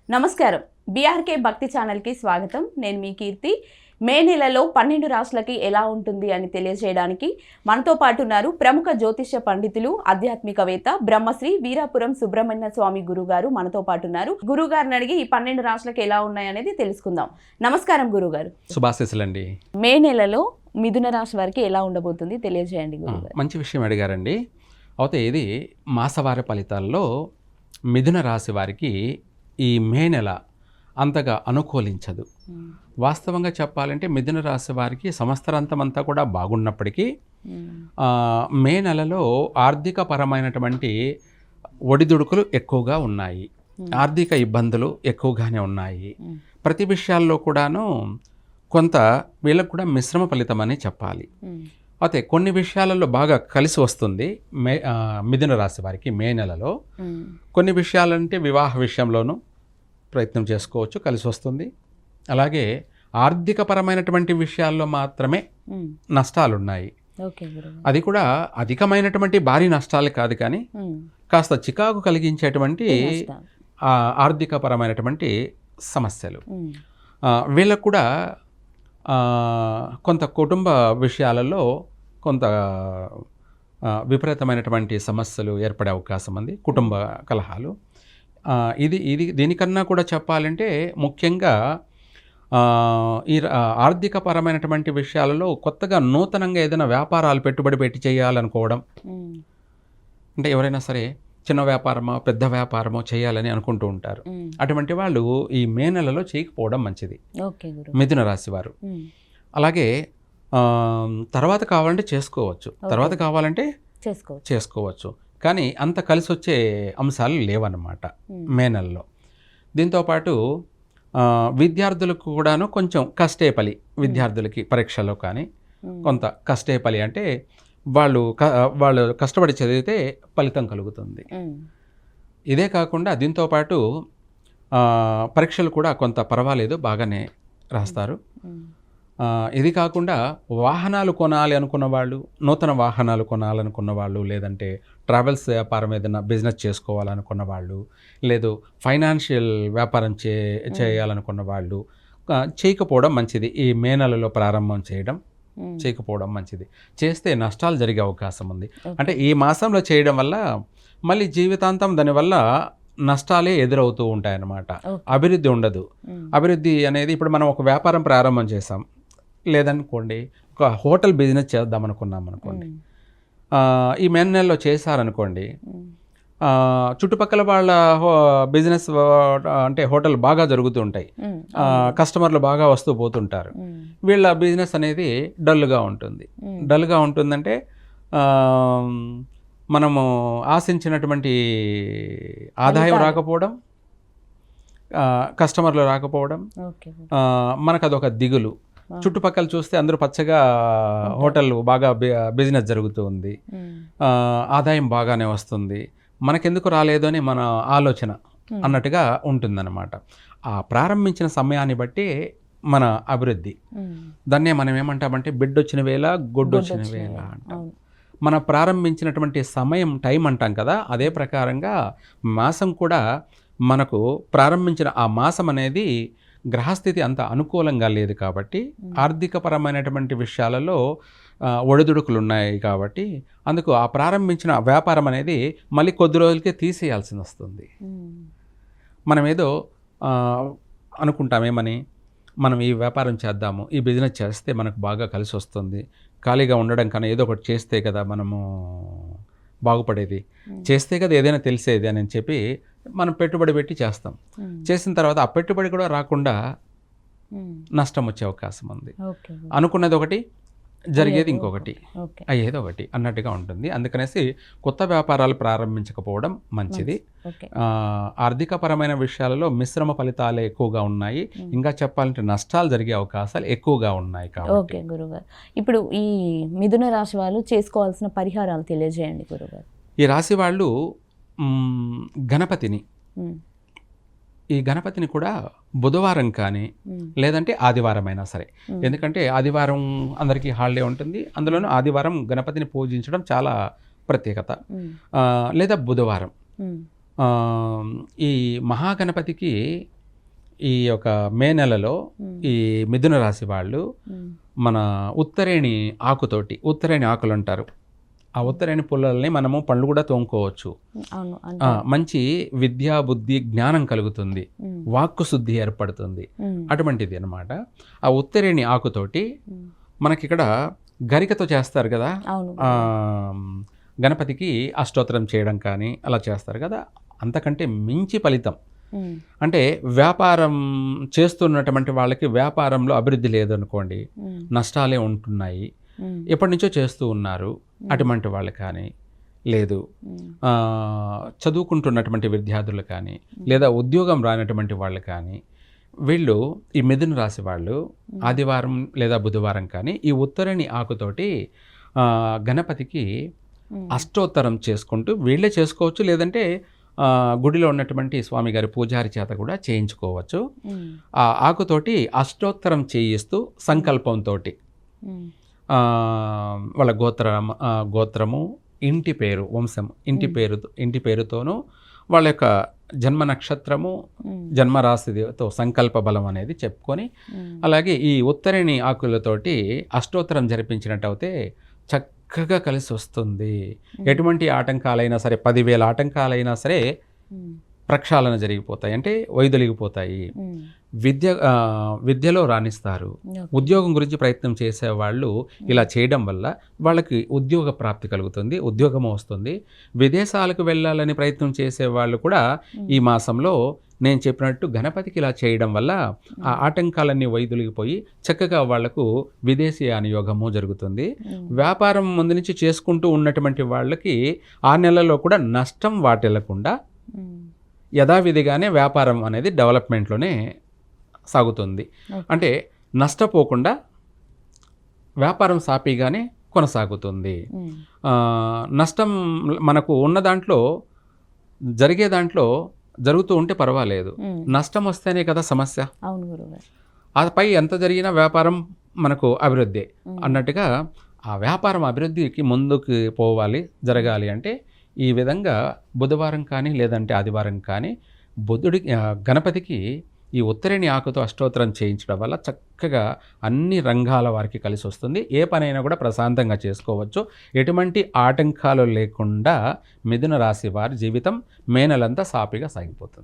నమస్కారం. బీఆర్కే భక్తి ఛానల్కి స్వాగతం. నేను మీ కీర్తి. మే నెలలో 12 రాశులకి ఎలా ఉంటుంది అని తెలియజేయడానికి మనతో పాటు ఉన్నారు ప్రముఖ జ్యోతిష్య పండితులు, ఆధ్యాత్మికవేత్త బ్రహ్మశ్రీ వీరాపురం సుబ్రహ్మణ్య స్వామి గురుగారు మనతో పాటు ఉన్నారు. గురుగారిని అడిగి ఈ 12 రాశులకి ఎలా ఉన్నాయి అనేది తెలుసుకుందాం. నమస్కారం గురుగారు. శుభాశీస్సులండి. మే నెలలో మిథున రాశి వారికి ఎలా ఉండబోతుంది తెలియజేయండి గురుగారు. మంచి విషయం అడిగారండి. అయితే ఇది మాసవారి ఫలితాల్లో మిథున రాశి వారికి ఈ మే నెల అంతగా అనుకూలించదు. వాస్తవంగా చెప్పాలంటే మిథున రాశి వారికి సంవత్సరాంతం అంతా కూడా బాగున్నప్పటికీ మే నెలలో ఆర్థిక పరమైనటువంటి ఒడిదుడుకులు ఎక్కువగా ఉన్నాయి. ఆర్థిక ఇబ్బందులు ఎక్కువగానే ఉన్నాయి. ప్రతి విషయాల్లో కూడాను కొంత వీళ్ళకు కూడా మిశ్రమ ఫలితం అని చెప్పాలి. అయితే కొన్ని విషయాలలో బాగా కలిసి వస్తుంది మిథున రాశి వారికి మే నెలలో. కొన్ని విషయాలంటే వివాహ విషయంలోనూ ప్రయత్నం చేసుకోవచ్చు, కలిసి వస్తుంది. అలాగే ఆర్థిక పరమైనటువంటి విషయాల్లో మాత్రమే నష్టాలున్నాయి. అది కూడా అధికమైనటువంటి భారీ నష్టాలు కాదు, కానీ కాస్త చికాకు కలిగించేటువంటి ఆర్థిక పరమైనటువంటి సమస్యలు. వీళ్ళకు కూడా కొంత కుటుంబ విషయాలలో కొంత విపరీతమైనటువంటి సమస్యలు ఏర్పడే అవకాశం ఉంది, కుటుంబ కలహాలు. ఇది దీనికన్నా కూడా చెప్పాలంటే ముఖ్యంగా ఈ ఆర్థిక పరమైనటువంటి విషయాలలో కొత్తగా నూతనంగా ఏదైనా వ్యాపారాలు పెట్టుబడి పెట్టి చేయాలనుకోవడం, అంటే ఎవరైనా సరే చిన్న వ్యాపారమో పెద్ద వ్యాపారమో చేయాలని అనుకుంటూ ఉంటారు. అటువంటి వాళ్ళు ఈ మే నెలలో చేయకపోవడం మంచిది మిథున రాశి వారు. అలాగే తర్వాత కావాలంటే చేసుకోవచ్చు, కానీ అంత కలిసి వచ్చే అంశాలు లేవన్నమాట మే నెలలో. దీంతోపాటు విద్యార్థులకు కూడాను కొంచెం కష్టేపలి, విద్యార్థులకి పరీక్షలో కానీ కొంత కష్టేపలి అంటే వాళ్ళు కష్టపడి చదివితే ఫలితం కలుగుతుంది. ఇదే కాకుండా దీంతోపాటు పరీక్షలు కూడా కొంత పర్వాలేదు, బాగానే రాస్తారు. ఇది కాకుండా వాహనాలు కొనాలి అనుకున్న వాళ్ళు, నూతన వాహనాలు కొనాలనుకున్న వాళ్ళు, లేదంటే ట్రావెల్స్ వ్యాపారం ఏదైనా బిజినెస్ చేసుకోవాలనుకున్న వాళ్ళు, లేదు ఫైనాన్షియల్ వ్యాపారం చేయాలనుకున్న వాళ్ళు చేయకపోవడం మంచిది. ఈ మే నెలలో ప్రారంభం చేయకపోవడం మంచిది. చేస్తే నష్టాలు జరిగే అవకాశం ఉంది. అంటే ఈ మాసంలో చేయడం వల్ల మళ్ళీ జీవితాంతం దానివల్ల నష్టాలే ఎదురవుతూ ఉంటాయన్నమాట. అభివృద్ధి ఉండదు. అభివృద్ధి అనేది ఇప్పుడు మనం ఒక వ్యాపారం ప్రారంభం చేసాం, లేదనుకోండి ఒక హోటల్ బిజినెస్ చేద్దాం అనుకున్నాం అనుకోండి, ఈ మే నెలలో చేశారనుకోండి, చుట్టుపక్కల వాళ్ళ బిజినెస్ అంటే హోటల్ బాగా జరుగుతూ ఉంటాయి, కస్టమర్లు బాగా వస్తూ పోతుంటారు. వీళ్ళ బిజినెస్ అనేది డల్గా ఉంటుందంటే మనము ఆశించినటువంటి ఆదాయం రాకపోవడం, కస్టమర్లు రాకపోవడం, మనకు అదొక దిగులు. చుట్టుపక్కల చూస్తే అందరూ పచ్చగా హోటల్ బాగా బిజినెస్ జరుగుతూ ఉంది, ఆదాయం బాగానే వస్తుంది, మనకెందుకు రాలేదు అని మన ఆలోచన అన్నట్టుగా ఉంటుందన్నమాట. ఆ ప్రారంభించిన సమయాన్ని బట్టి మన అభివృద్ధి, దాన్నే మనం ఏమంటామంటే బిడ్డొచ్చిన వేళ గొడ్డొచ్చిన వేళ అంటాం. మన ప్రారంభించినటువంటి సమయం, టైం అంటాం కదా, అదే ప్రకారంగా మాసం కూడా మనకు ప్రారంభించిన ఆ మాసం అనేది గ్రహస్థితి అంత అనుకూలంగా లేదు కాబట్టి, ఆర్థిక పరమైనటువంటి విషయాలలో ఒడిదుడుకులు ఉన్నాయి కాబట్టి, అందుకు ఆ ప్రారంభించిన వ్యాపారం అనేది మళ్ళీ కొద్ది రోజులకే తీసేయాల్సి వస్తుంది. మనం ఏదో అనుకుంటామేమని, మనం ఈ వ్యాపారం చేద్దాము, ఈ బిజినెస్ చేస్తే మనకు బాగా కలిసి వస్తుంది, ఖాళీగా ఉండడం కన్నా ఏదో ఒకటి చేస్తే కదా మనము బాగుపడేది, చేస్తే కదా ఏదైనా తెలిసేది అని చెప్పి మనం పెట్టుబడి పెట్టి చేస్తాం. చేసిన తర్వాత ఆ పెట్టుబడి కూడా రాకుండా నష్టం వచ్చే అవకాశం ఉంది. అనుకున్నది ఒకటి, జరిగేది ఇంకొకటి, అయ్యేది ఒకటి అన్నట్టుగా ఉంటుంది. అందుకనేసి కొత్త వ్యాపారాలు ప్రారంభించకపోవడం మంచిది. ఆర్థిక పరమైన విషయాలలో మిశ్రమ ఫలితాలే ఎక్కువగా ఉన్నాయి. ఇంకా చెప్పాలంటే నష్టాలు జరిగే అవకాశాలు ఎక్కువగా ఉన్నాయి. ఓకే గురుగారు, ఇప్పుడు ఈ మిథున రాశి వాళ్ళు చేసుకోవాల్సిన పరిహారాలు తెలియజేయండి గురుగారు. ఈ రాశి వాళ్ళు ఈ గణపతిని కూడా బుధవారం కానీ లేదంటే ఆదివారం అయినా సరే, ఎందుకంటే ఆదివారం అందరికీ హాలిడే ఉంటుంది, అందులోనూ ఆదివారం గణపతిని పూజించడం చాలా ప్రత్యేకత. లేదా బుధవారం ఆ, ఈ మహాగణపతికి ఈ యొక్క మే నెలలో ఈ మిథున రాశి వాళ్ళు మన ఉత్తరేణి ఆకుతోటి, ఉత్తరేణి ఆకులు అంటారు, ఆ ఉత్తరేణి పుల్లల్ని మనము పండ్లు కూడా తోముకోవచ్చు. అవును మంచి విద్యా బుద్ధి జ్ఞానం కలుగుతుంది, వాక్కు శుద్ధి ఏర్పడుతుంది, అటువంటిది అన్నమాట. ఆ ఉత్తరేణి ఆకుతోటి మనకి ఇక్కడ గరికతో చేస్తారు కదా, అవును గణపతికి అష్టోత్తరం చేయడం కానీ అలా చేస్తారు కదా, అంతకంటే మించి ఫలితం. అంటే వ్యాపారం చేస్తున్నటువంటి వాళ్ళకి వ్యాపారంలో అభివృద్ధి లేదనుకోండి, నష్టాలే ఉంటున్నాయి, ఎప్పటి నుంచో చేస్తూ ఉన్నారు అటువంటి వాళ్ళు కానీ, లేదు చదువుకుంటున్నటువంటి విద్యార్థులు కానీ, లేదా ఉద్యోగం రానటువంటి వాళ్ళు కానీ, వీళ్ళు ఈ మిథున రాశి వాళ్ళు ఆదివారం లేదా బుధవారం కానీ ఈ ఉత్తరేణి ఆకుతోటి గణపతికి అష్టోత్తరం చేసుకుంటూ వీళ్ళే చేసుకోవచ్చు, లేదంటే గుడిలో ఉన్నటువంటి స్వామిగారి పూజారి చేత కూడా చేయించుకోవచ్చు. ఆ ఆకుతోటి అష్టోత్తరం చేయిస్తూ సంకల్పంతో వాళ్ళ గోత్రము, ఇంటి పేరు, వంశం, ఇంటి పేరుతోనూ వాళ్ళ యొక్క జన్మ నక్షత్రము, జన్మరాశితో సంకల్ప బలం అనేది చెప్పుకొని, అలాగే ఈ ఉత్తరేణి ఆకులతోటి అష్టోత్తరం జరిపించినట్టయితే చక్కగా కలిసి వస్తుంది. ఎటువంటి ఆటంకాలైనా సరే, 10,000 ఆటంకాలైనా సరే ప్రక్షాళన జరిగిపోతాయి, అంటే వైదొలిగిపోతాయి. విద్యలో రాణిస్తారు. ఉద్యోగం గురించి ప్రయత్నం చేసేవాళ్ళు ఇలా చేయడం వల్ల వాళ్ళకి ఉద్యోగ ప్రాప్తి కలుగుతుంది, ఉద్యోగం వస్తుంది. విదేశాలకు వెళ్ళాలని ప్రయత్నం చేసేవాళ్ళు కూడా ఈ మాసంలో నేను చెప్పినట్టు గణపతికి ఇలా చేయడం వల్ల ఆ ఆటంకాలన్నీ వైదొలిగిపోయి చక్కగా వాళ్లకు విదేశీయాన యోగము జరుగుతుంది. వ్యాపారం ముందు నుంచి చేసుకుంటూ ఉన్నటువంటి వాళ్ళకి ఆ నెలలో కూడా నష్టం వాటిల్లకుండా యథావిధిగానే వ్యాపారం అనేది డెవలప్మెంట్లోనే సాగుతుంది. అంటే నష్టపోకుండా వ్యాపారం సాఫీగానే కొనసాగుతుంది. నష్టం మనకు ఉన్న దాంట్లో జరిగే దాంట్లో జరుగుతూ ఉంటే పర్వాలేదు, నష్టం వస్తేనే కదా సమస్య. ఆపై ఎంత జరిగినా వ్యాపారం మనకు అభివృద్ధి అన్నట్టుగా ఆ వ్యాపారం అభివృద్ధికి ముందుకు పోవాలి, జరగాలి అంటే ఈ విధంగా బుధవారం కానీ లేదంటే ఆదివారం కానీ గణపతికి ఈ ఉత్తరేణి ఆకుతో అష్టోత్తరం చేయించడం వల్ల చక్కగా అన్ని రంగాల వారికి కలిసి వస్తుంది. ఏ పనైనా కూడా ప్రశాంతంగా చేసుకోవచ్చు. ఎటువంటి ఆటంకాలు లేకుండా మిథున రాశి వారి జీవితం మే నెలంతా సాఫీగా సాగిపోతుంది.